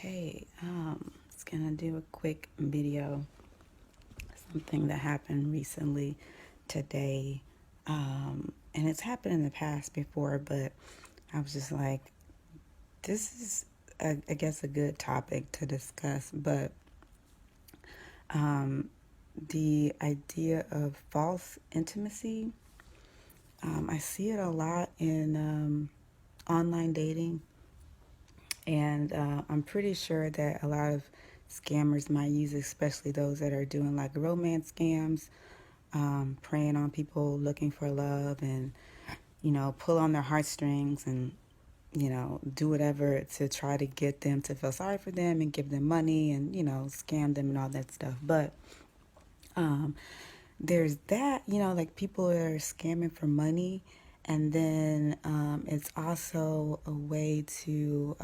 Okay, it's gonna do a quick video, something that happened recently today. And it's happened in the past before, but I was just like, this is, I guess, a good topic to discuss. But um, the idea of false intimacy, I see it a lot in online dating. And I'm pretty sure that a lot of scammers might use, especially those that are doing like romance scams, preying on people looking for love and, pull on their heartstrings and, do whatever to try to get them to feel sorry for them and give them money and, scam them and all that stuff. But um, there's that, like people that are scamming for money. And then it's also a way to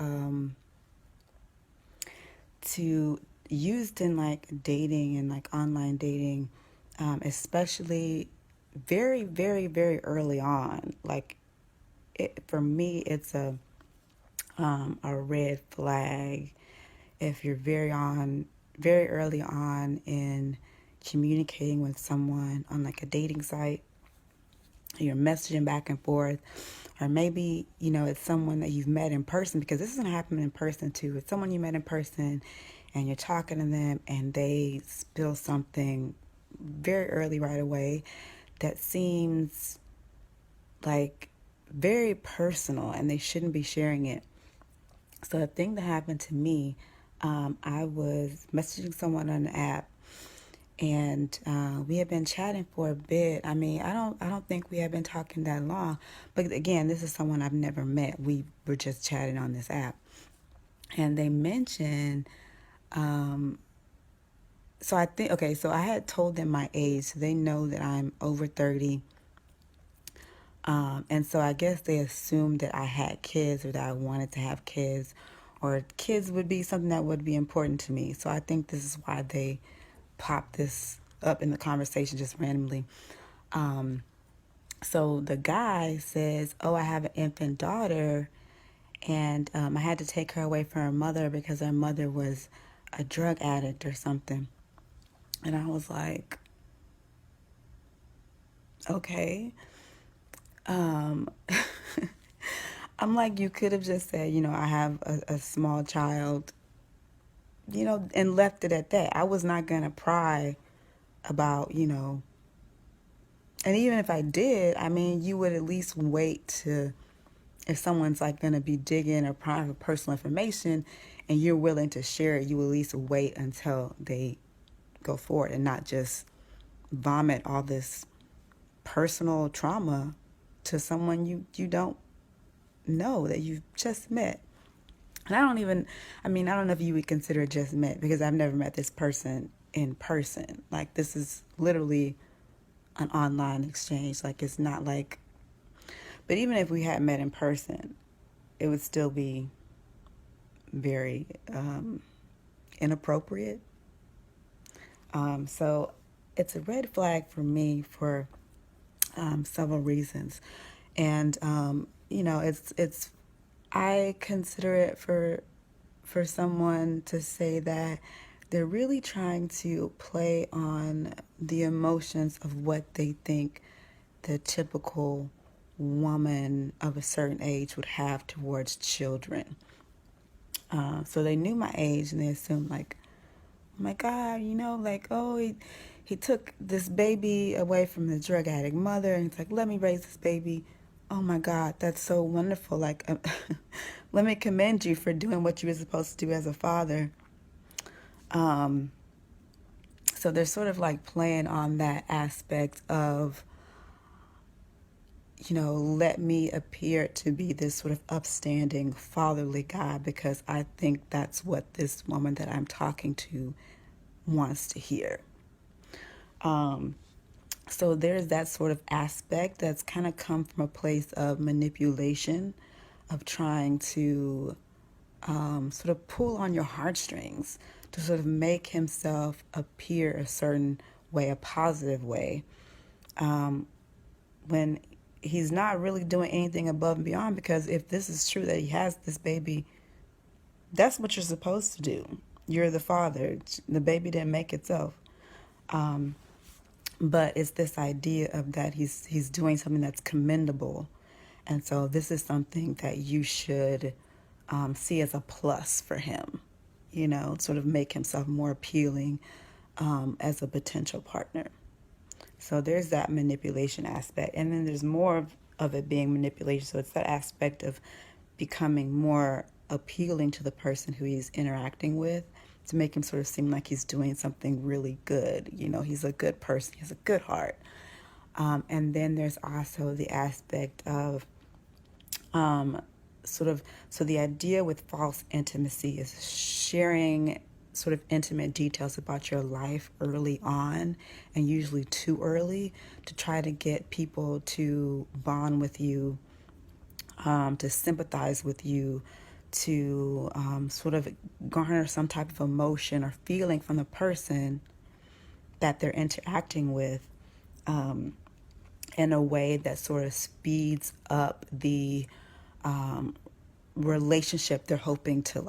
used in like dating and like online dating, especially very, very, very early on. Like for me, it's a red flag if you're very early on in communicating with someone on like a dating site. You're messaging back and forth, or maybe it's someone that you've met in person, because this is going to happen in person too. It's someone you met in person and you're talking to them and they spill something very early right away that seems like very personal and they shouldn't be sharing it. So the thing that happened to me, I was messaging someone on an app, and we had been chatting for a bit. I mean, I don't think we had been talking that long, but again, this is someone I've never met. We were just chatting on this app, and they mentioned. So I think, okay, so I had told them my age, so they know that I'm over 30. And so I guess they assumed that I had kids or that I wanted to have kids, or kids would be something that would be important to me. So I think this is why they popped this up in the conversation just randomly. So the guy says, "Oh, I have an infant daughter, and I had to take her away from her mother because her mother was a drug addict or something." And I was like, okay. Um, I'm like, you could have just said, I have a small child, and left it at that. I was not going to pry about, and even if I did, I mean, you would at least wait to, if someone's like going to be digging or prying for personal information and you're willing to share it, you at least wait until they go forward and not just vomit all this personal trauma to someone you don't know, that you've just met. And I don't know if you would consider it just met, because I've never met this person in person. Like, this is literally an online exchange. Like, it's not like, but even if we had met in person, it would still be very inappropriate. So it's a red flag for me for several reasons. And, it's I consider it for someone to say that they're really trying to play on the emotions of what they think the typical woman of a certain age would have towards children. So they knew my age and they assumed, like, oh my God, like, oh, he took this baby away from the drug addict mother, and it's like, let me raise this baby. Oh my God, that's so wonderful. Like, let me commend you for doing what you were supposed to do as a father. Um, so they're sort of like playing on that aspect of, let me appear to be this sort of upstanding fatherly guy because I think that's what this woman that I'm talking to wants to hear. So there's that sort of aspect that's kind of come from a place of manipulation, of trying to sort of pull on your heartstrings to sort of make himself appear a certain way, a positive way, when he's not really doing anything above and beyond. Because if this is true that he has this baby That's what you're supposed to do. You're the father. The baby didn't make itself. Um, but it's this idea of that he's doing something that's commendable, and so this is something that you should see as a plus for him. Sort of make himself more appealing as a potential partner. So there's that manipulation aspect. And then there's more of it being manipulation. So it's that aspect of becoming more appealing to the person who he's interacting with to make him sort of seem like he's doing something really good. He's a good person, he has a good heart. And then there's also the aspect of so the idea with false intimacy is sharing sort of intimate details about your life early on, and usually too early, to try to get people to bond with you, to sympathize with you, to sort of garner some type of emotion or feeling from the person that they're interacting with, in a way that sort of speeds up the relationship they're hoping to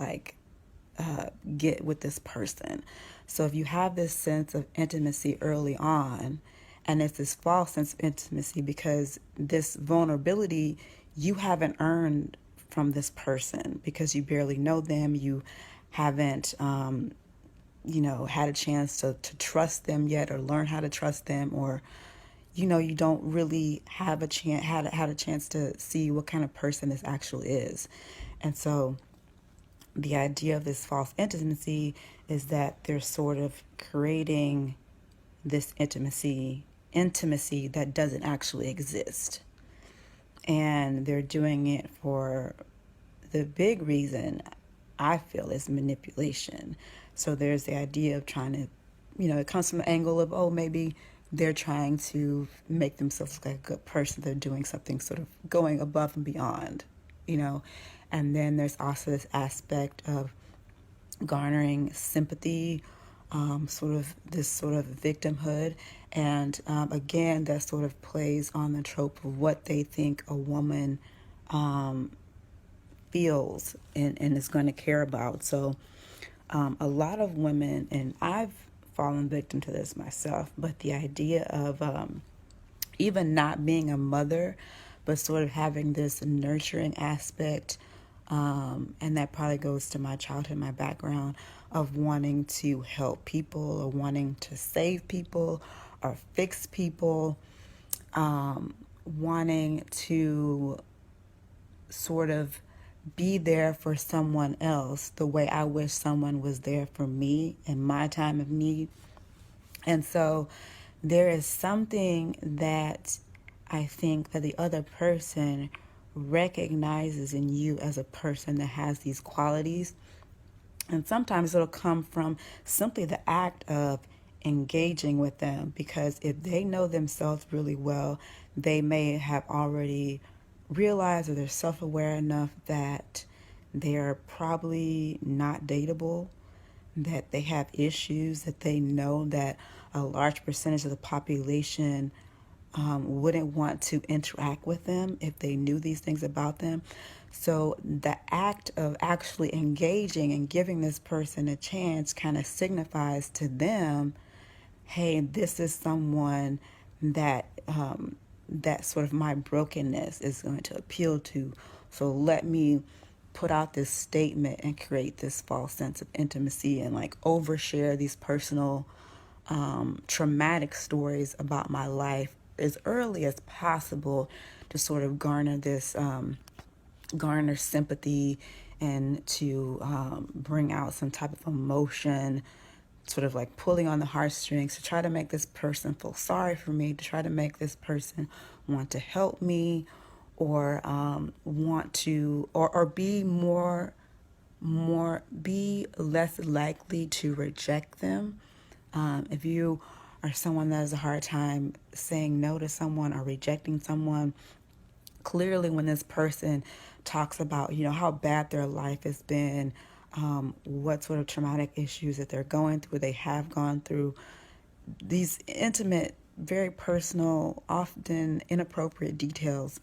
get with this person. So if you have this sense of intimacy early on, and it's this false sense of intimacy because this vulnerability you haven't earned from this person because you barely know them, you haven't had a chance to trust them yet, or learn how to trust them, or you don't really have had a chance to see what kind of person this actually is. And so the idea of this false intimacy is that they're sort of creating this intimacy that doesn't actually exist. And they're doing it for the big reason, I feel, is manipulation. So there's the idea of trying to, it comes from the angle of, oh, maybe they're trying to make themselves look like a good person. They're doing something sort of going above and beyond, you know. And then there's also this aspect of garnering sympathy, sort of victimhood. And again, that sort of plays on the trope of what they think a woman feels and is going to care about. So a lot of women, and I've fallen victim to this myself, but the idea of even not being a mother, but sort of having this nurturing aspect, and that probably goes to my childhood, my background, of wanting to help people or wanting to save people or fix people, wanting to sort of be there for someone else the way I wish someone was there for me in my time of need. And so there is something that I think that the other person recognizes in you as a person that has these qualities. And sometimes it'll come from simply the act of engaging with them, because if they know themselves really well, they may have already realized, or they're self-aware enough that they're probably not dateable, that they have issues, that they know that a large percentage of the population wouldn't want to interact with them if they knew these things about them. So the act of actually engaging and giving this person a chance kind of signifies to them, hey, this is someone that that sort of my brokenness is going to appeal to. So let me put out this statement and create this false sense of intimacy and overshare these personal traumatic stories about my life as early as possible to sort of garner sympathy and to bring out some type of emotion, sort of pulling on the heartstrings to try to make this person feel sorry for me, to try to make this person want to help me, or want to, or be be less likely to reject them. If you are someone that has a hard time saying no to someone or rejecting someone, clearly when this person talks about, how bad their life has been, what sort of traumatic issues that they're going through, they have gone through, these intimate, very personal, often inappropriate details,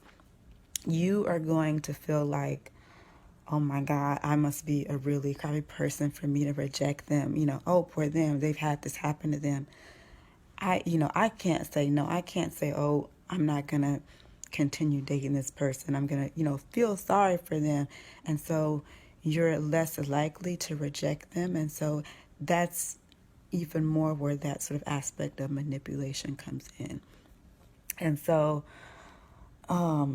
you are going to feel like, oh my God, I must be a really crappy person for me to reject them. Oh, poor them. They've had this happen to them. I can't say no. I can't say, oh, I'm not going to continue dating this person. I'm going to, feel sorry for them. And so you're less likely to reject them. And so that's even more where that sort of aspect of manipulation comes in. And so I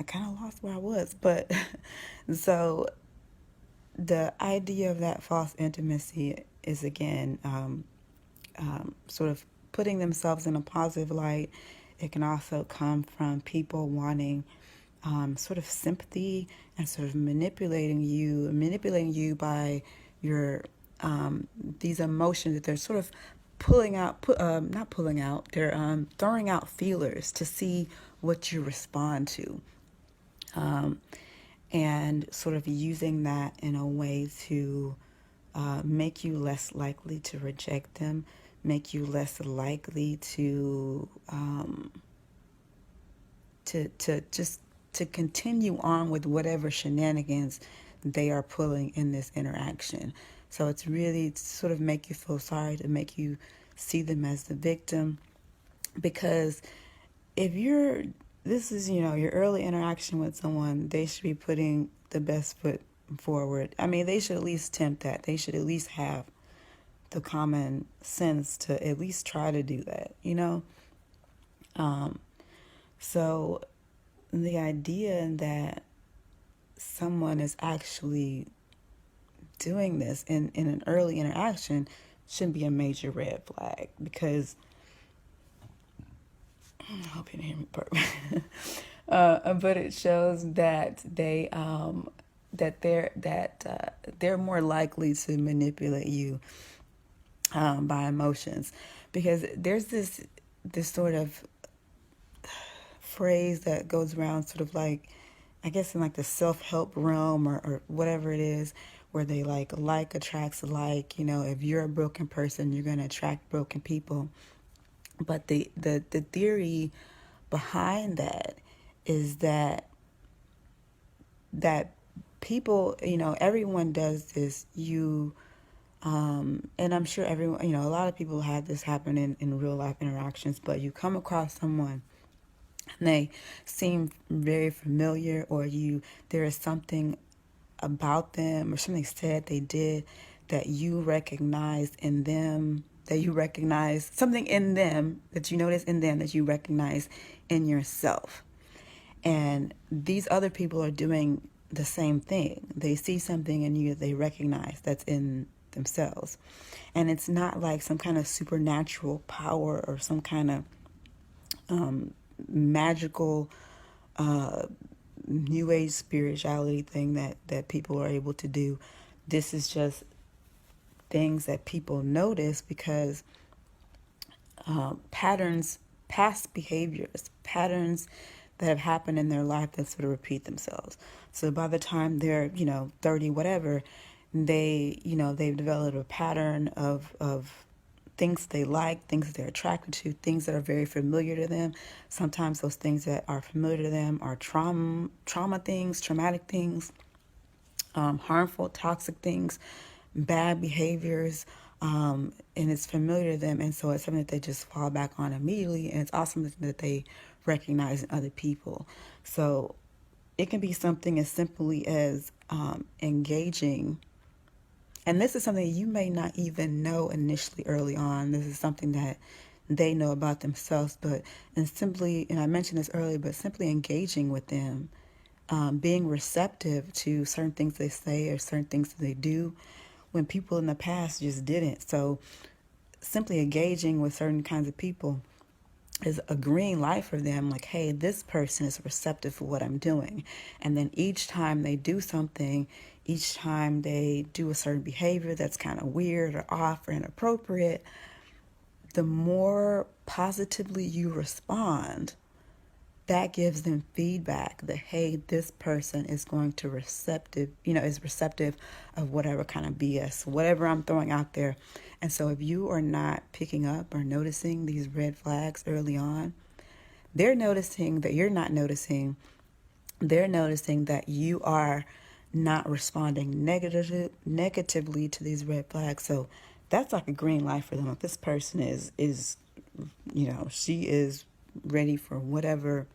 kind of lost where I was, but so the idea of that false intimacy is again sort of putting themselves in a positive light. It can also come from people wanting sort of sympathy and sort of manipulating you by your these emotions that they're sort of not pulling out, they're throwing out feelers to see what you respond to. And sort of using that in a way to make you less likely to reject them, make you less likely to continue on with whatever shenanigans they are pulling in this interaction. So it's really to sort of make you feel sorry, to make you see them as the victim, because if this is, your early interaction with someone, they should be putting the best foot forward. I mean, they should at least attempt that. They should at least have the common sense to at least try to do that. So the idea that someone is actually doing this in an early interaction shouldn't be a major red flag, because I hope you didn't hear me burp. But it shows that they're more likely to manipulate you by emotions, because there's this sort of phrase that goes around, sort of like, I guess in like the self-help realm, or whatever it is, where they like attracts like. If you're a broken person, you're going to attract broken people. But the theory behind that is that people, everyone does this. And I'm sure everyone, a lot of people have this happen in real life interactions, but you come across someone and they seem very familiar, or there is something about them or something said they did that you recognize in them, that you recognize something in them, that you notice in them, that you recognize in yourself. And these other people are doing the same thing. They see something in you that they recognize that's in themselves. And it's not like some kind of supernatural power or some kind of magical new age spirituality thing that people are able to do. This is just things that people notice because patterns, past behaviors, patterns that have happened in their life that sort of repeat themselves. So by the time they're 30 whatever, they've developed a pattern of things they like, things they're attracted to, things that are very familiar to them. Sometimes those things that are familiar to them are trauma things, traumatic things, harmful, toxic things, bad behaviors, and it's familiar to them, and so it's something that they just fall back on immediately, and it's also something that they recognize in other people. So it can be something as simply as engaging. And this is something you may not even know initially early on. This is something that they know about themselves, and I mentioned this earlier, but simply engaging with them, being receptive to certain things they say or certain things that they do when people in the past just didn't. So simply engaging with certain kinds of people is a green light for them, like, hey, this person is receptive for what I'm doing. And then each time they do something, each time they do a certain behavior that's kind of weird or off or inappropriate, the more positively you respond, that gives them feedback that, hey, this person is going to is receptive of whatever kind of BS, whatever I'm throwing out there. And so if you are not picking up or noticing these red flags early on, they're noticing that you're not noticing, they're noticing that you are not responding negatively to these red flags. So that's like a green light for them. If this person is she is ready for whatever,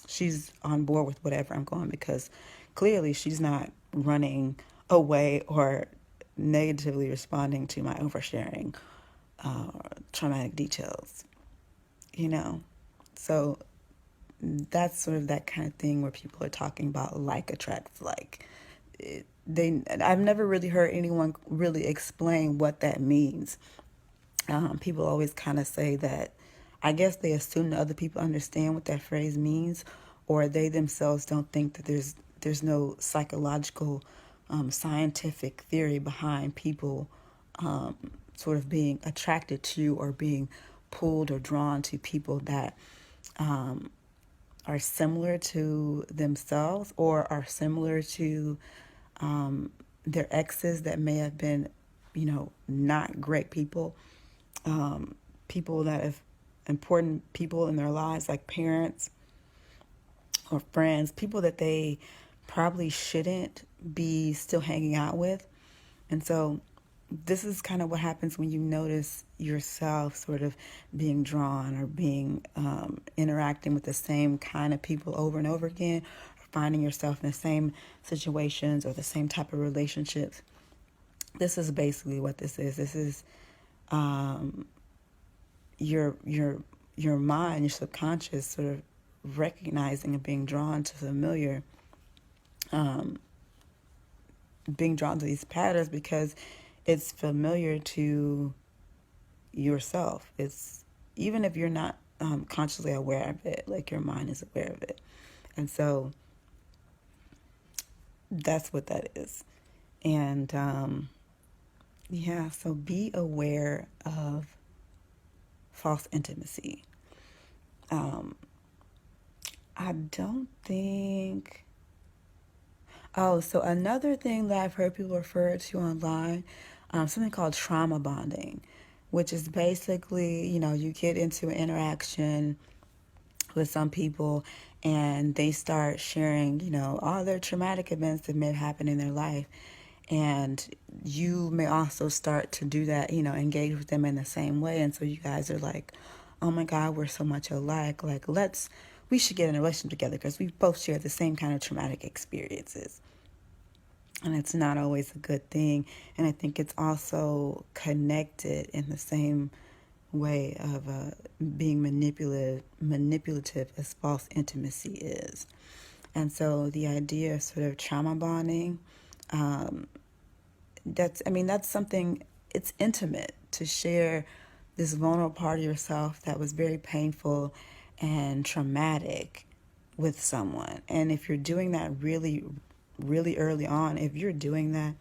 she's on board with whatever I'm going, because clearly she's not running away or negatively responding to my oversharing traumatic details, you know. So that's sort of that kind of thing where people are talking about like attracts like. I've never really heard anyone really explain what that means. People always kind of say that, I guess they assume that other people understand what that phrase means, or they themselves don't think that there's no psychological, scientific theory behind people sort of being attracted to or being pulled or drawn to people that are similar to themselves or are similar to their exes that may have been, not great people, people that have important people in their lives, like parents or friends, people that they probably shouldn't be still hanging out with. And so this is kind of what happens when you notice yourself sort of being drawn or being interacting with the same kind of people over and over again, or finding yourself in the same situations or the same type of relationships. This is basically what this is. This is your your mind, your subconscious, sort of recognizing and being drawn to familiar, being drawn to these patterns because it's familiar to yourself. It's, even if you're not consciously aware of it, like your mind is aware of it. And so that's what that is. And yeah, so be aware of false intimacy. I don't think. Oh, so another thing that I've heard people refer to online, something called trauma bonding, which is basically, you get into an interaction with some people and they start sharing, all their traumatic events that may have happened in their life. And you may also start to do that, engage with them in the same way. And so you guys are like, oh my God, we're so much alike. Like, we should get in a relationship together because we both share the same kind of traumatic experiences. And it's not always a good thing. And I think it's also connected in the same way of being manipulative as false intimacy is. And so the idea of sort of trauma bonding, that's something, it's intimate to share this vulnerable part of yourself that was very painful and traumatic with someone. And if you're doing that really, really early on, if you're doing that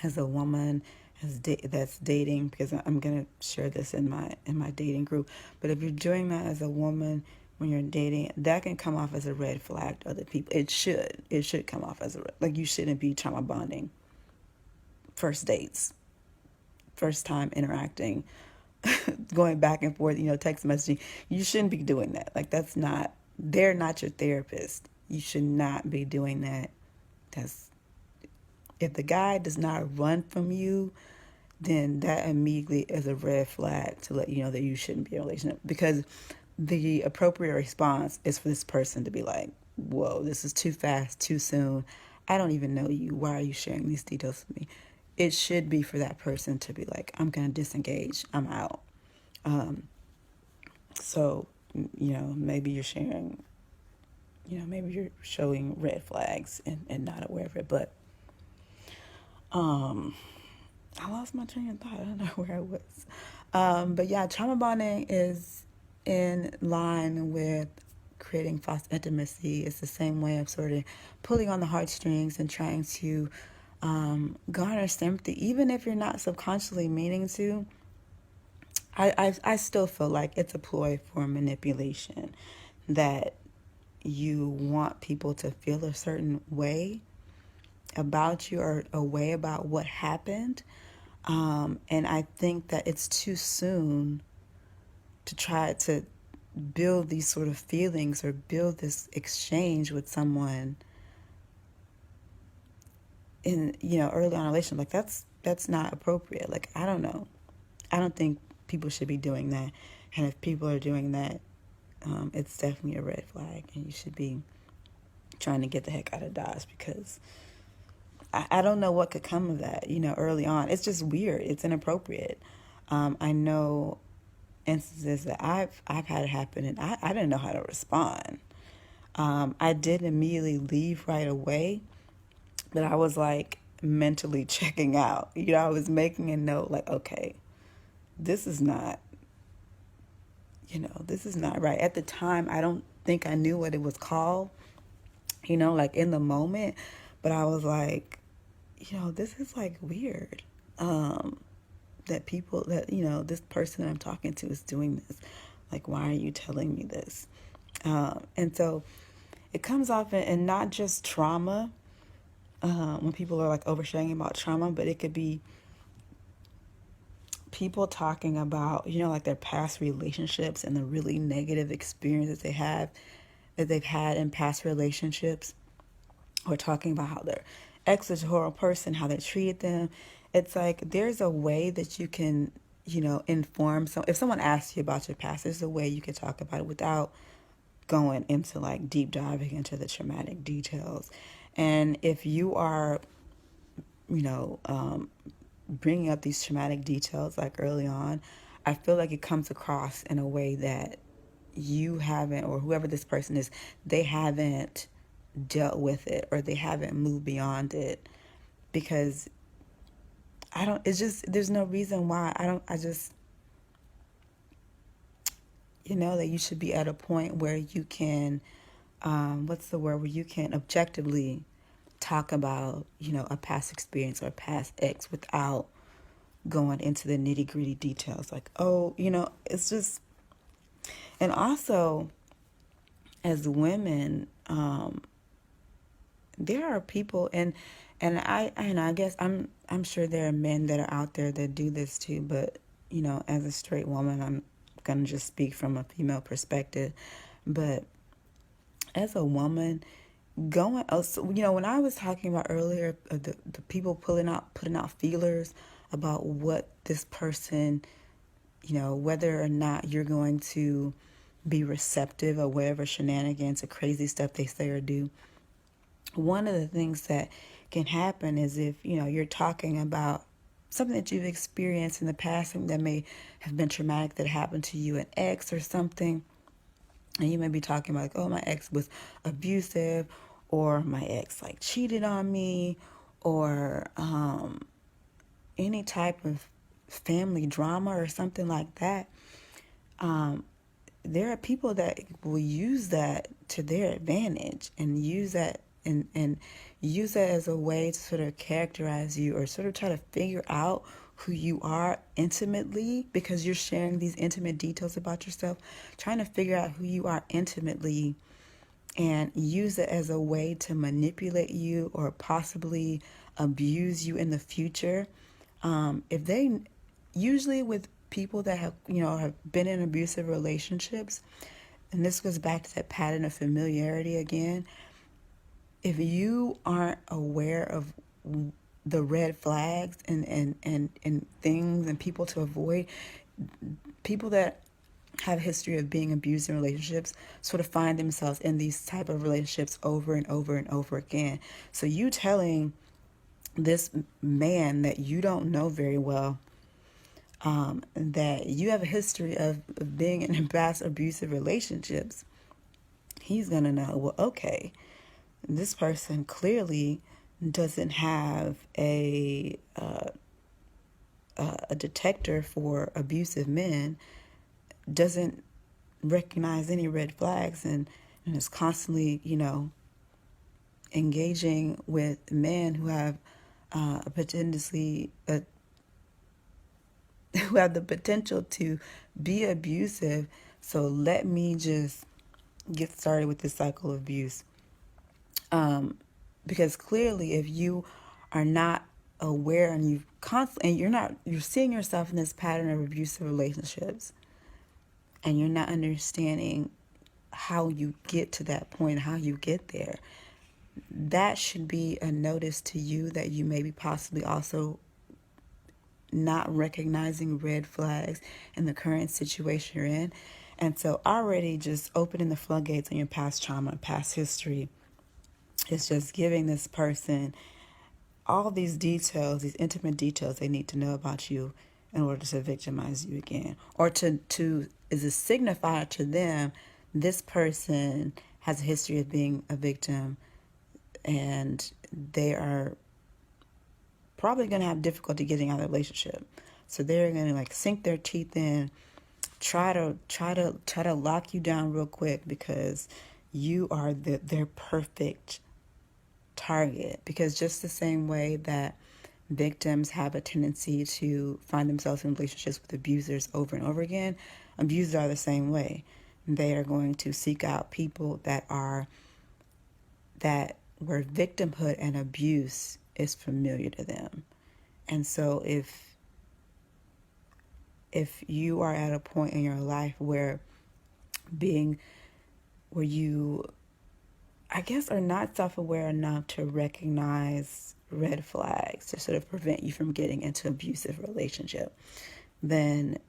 as a woman that's dating, because I'm going to share this in my dating group, but if you're doing that as a woman when you're dating, that can come off as a red flag to other people. It should come off as like, you shouldn't be trauma bonding first dates, first time interacting, going back and forth, text messaging. You shouldn't be doing that. Like, they're not your therapist. You should not be doing that. If the guy does not run from you, then that immediately is a red flag to let you know that you shouldn't be in a relationship, because the appropriate response is for this person to be like, whoa, this is too fast, too soon. I don't even know you. Why are you sharing these details with me? It should be for that person to be like, I'm going to disengage. I'm out. So, maybe you're sharing, maybe you're showing red flags and not aware of it. But I lost my train of thought. I don't know where I was. But yeah, trauma bonding is in line with creating false intimacy. It's the same way of sort of pulling on the heartstrings and trying to garner sympathy, even if you're not subconsciously meaning to. I still feel like it's a ploy for manipulation, that you want people to feel a certain way about you or a way about what happened. And I think that it's too soon to try to build these sort of feelings or build this exchange with someone in, early on in a relationship. Like, that's not appropriate. Like, I don't know. I don't think people should be doing that. And if people are doing that, it's definitely a red flag, and you should be trying to get the heck out of Dodge, because I don't know what could come of that, early on. It's just weird. It's inappropriate. I know instances that I've had it happen, and I didn't know how to respond. I did immediately leave right away, but I was like mentally checking out. I was making a note like, okay, this is not, this is not right. At the time, I don't think I knew what it was called, like in the moment, but I was like, this is like weird. That people that, this person that I'm talking to is doing this. Like, why are you telling me this? And so it comes off in not just trauma, when people are like oversharing about trauma, but it could be people talking about, like their past relationships and the really negative experiences that they've had in past relationships, or talking about how their ex is a horrible person, how they treated them. It's like there's a way that you can, inform. So if someone asks you about your past, there's a way you can talk about it without going into like deep diving into the traumatic details. And if you are, you know, um, bringing up these traumatic details like early on, I feel like it comes across in a way that you haven't, or whoever this person is, they haven't dealt with it, or they haven't moved beyond it. Because it's just, there's no reason why. I just, that you should be at a point where you can, what's the word, where you can objectively talk about, a past experience or a past ex without going into the nitty gritty details. Like, oh, it's just, and also as women, there are people, and I guess I'm sure there are men that are out there that do this too, but as a straight woman, I'm gonna just speak from a female perspective. But as a woman, going also, when I was talking about earlier, the people putting out feelers about what this person, whether or not you're going to be receptive or whatever shenanigans or crazy stuff they say or do. One of the things that can happen is if, you're talking about something that you've experienced in the past, something that may have been traumatic that happened to you, an ex or something, and you may be talking about, like, oh, my ex was abusive, or my ex like cheated on me, or any type of family drama or something like that. There are people that will use that to their advantage, and use that and use that as a way to sort of characterize you, or sort of try to figure out who you are intimately, because you're sharing these intimate details about yourself, trying to figure out who you are intimately, and use it as a way to manipulate you or possibly abuse you in the future. If they, usually with people that have been in abusive relationships, and this goes back to that pattern of familiarity again, if you aren't aware of the red flags and things and people to avoid, people that have a history of being abused in relationships sort of find themselves in these type of relationships over and over and over again. So you telling this man that you don't know very well, that you have a history of being in past abusive relationships, he's gonna know, well, okay, this person clearly doesn't have a detector for abusive men, doesn't recognize any red flags, and is constantly, engaging with men who have a potentially who have the potential to be abusive. So let me just get started with this cycle of abuse. Because clearly, if you are not aware, and you're seeing yourself in this pattern of abusive relationships, and you're not understanding how you get to that point, how you get there, that should be a notice to you that you may be possibly also not recognizing red flags in the current situation you're in. And so already just opening the floodgates on your past trauma, past history, is just giving this person all these details, these intimate details they need to know about you in order to victimize you again. Or to is a signifier to them, this person has a history of being a victim, and they are probably going to have difficulty getting out of the relationship. So they're going to like sink their teeth in, try to lock you down real quick because you are their perfect target. Because just the same way that victims have a tendency to find themselves in relationships with abusers over and over again, abusers are the same way. They are going to seek out people that where victimhood and abuse is familiar to them. And so if you are at a point in your life where you, I guess, are not self-aware enough to recognize red flags to sort of prevent you from getting into an abusive relationship, then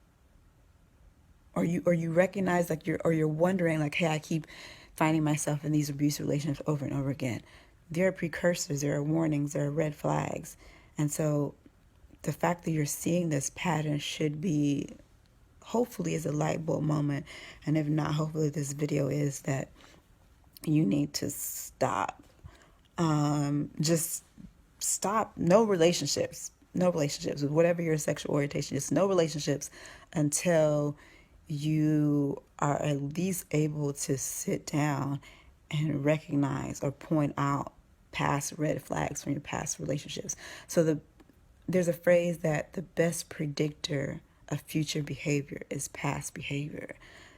or you recognize like you're wondering like, hey, I keep finding myself in these abusive relationships over and over again. There are precursors, there are warnings, there are red flags. And so the fact that you're seeing this pattern should be, hopefully, is a light bulb moment. And if not, hopefully this video is that you need to stop. Just stop. No relationships with whatever your sexual orientation is. No relationships until you are at least able to sit down and recognize or point out past red flags from your past relationships. So there's a phrase that the best predictor of future behavior is past behavior.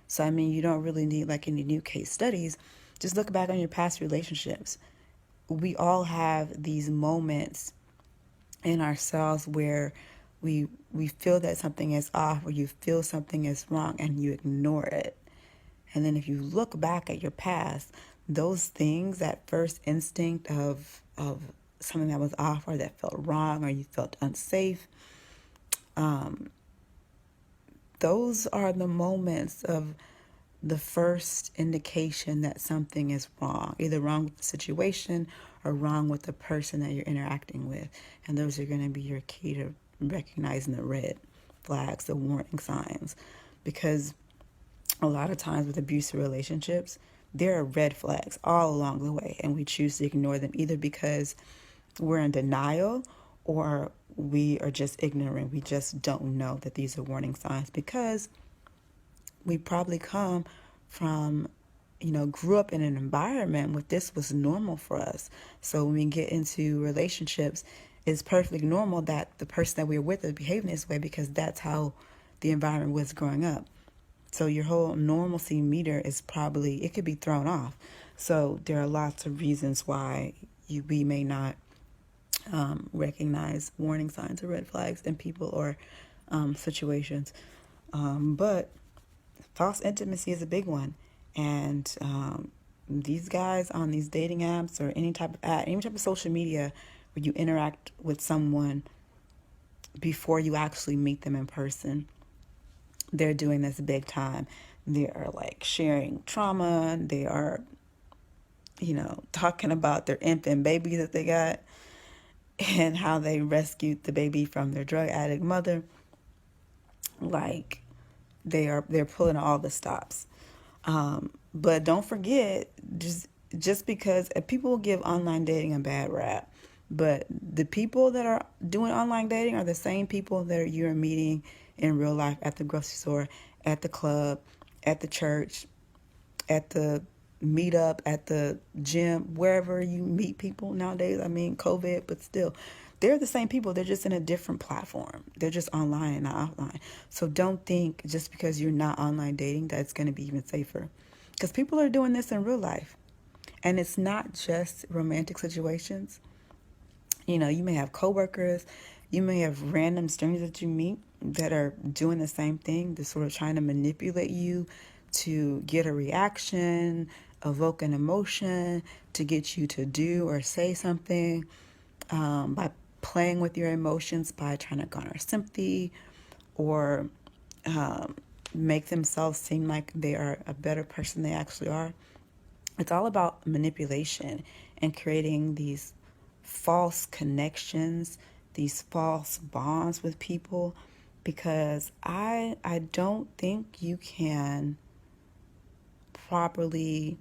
So I mean, you don't really need like any new case studies. Just look back on your past relationships. We all have these moments in ourselves where we feel that something is off, or you feel something is wrong, and you ignore it. And then if you look back at your past, those things, that first instinct of something that was off or that felt wrong or you felt unsafe, those are the moments of the first indication that something is wrong, either wrong with the situation or wrong with the person that you're interacting with. And those are going to be your key to recognizing the red flags, the warning signs. Because a lot of times with abusive relationships, there are red flags all along the way, and we choose to ignore them either because we're in denial or we are just ignorant. We just don't know that these are warning signs because we probably come from, grew up in an environment where this was normal for us. So when we get into relationships, it's perfectly normal that the person that we're with is behaving this way because that's how the environment was growing up. So your whole normalcy meter is probably, it could be thrown off. So there are lots of reasons why we may not recognize warning signs or red flags in people or situations. But false intimacy is a big one. And these guys on these dating apps or any type of social media where you interact with someone before you actually meet them in person, they're doing this big time. They are like sharing trauma. They are, talking about their infant baby that they got and how they rescued the baby from their drug addict mother. Like they're pulling all the stops. But don't forget, just because people will give online dating a bad rap, but the people that are doing online dating are the same people that you're meeting in real life at the grocery store, at the club, at the church, at the meetup, at the gym, wherever you meet people nowadays. I mean, COVID, but still, they're the same people. They're just in a different platform. They're just online and not offline. So don't think just because you're not online dating that it's going to be even safer. Because people are doing this in real life. And it's not just romantic situations. You may have coworkers. You may have random strangers that you meet that are doing the same thing, they're sort of trying to manipulate you to get a reaction, evoke an emotion, to get you to do or say something, by playing with your emotions, by trying to garner sympathy or make themselves seem like they are a better person than they actually are. It's all about manipulation and creating these false connections, these false bonds with people, because I don't think you can properly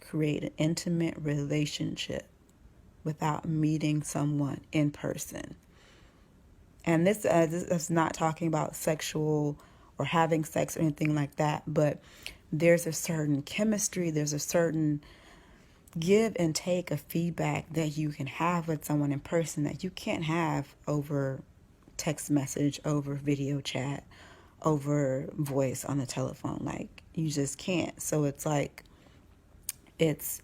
create an intimate relationship without meeting someone in person. And this is not talking about sexual or having sex or anything like that, but there's a certain chemistry, there's a certain give and take of feedback that you can have with someone in person that you can't have over text message, over video chat, over voice on the telephone. Like, you just can't. So it's like, it's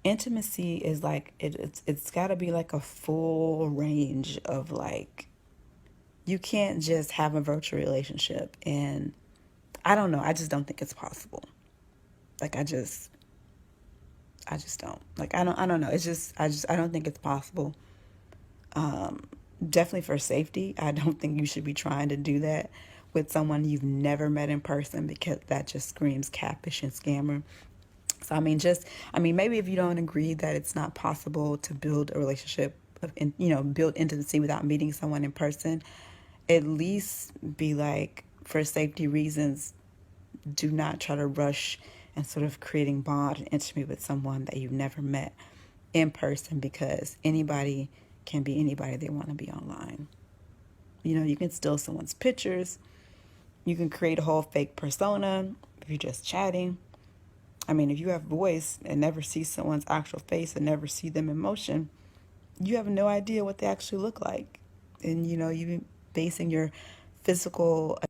intimacy is like it's got to be like a full range of, like, you can't just have a virtual relationship. And I don't know, I just don't think it's possible. Like, I just don't. Like, I don't know. It's just I don't think it's possible. Definitely for safety, I don't think you should be trying to do that with someone you've never met in person, because that just screams catfish and scammer. So I mean, maybe if you don't agree that it's not possible to build a relationship build intimacy without meeting someone in person, at least be like, for safety reasons, do not try to rush and sort of creating bond and intimacy with someone that you've never met in person, because anybody can be anybody they want to be online. You can steal someone's pictures. You can create a whole fake persona if you're just chatting. I mean, if you have voice and never see someone's actual face and never see them in motion, you have no idea what they actually look like. And, you've been basing your physical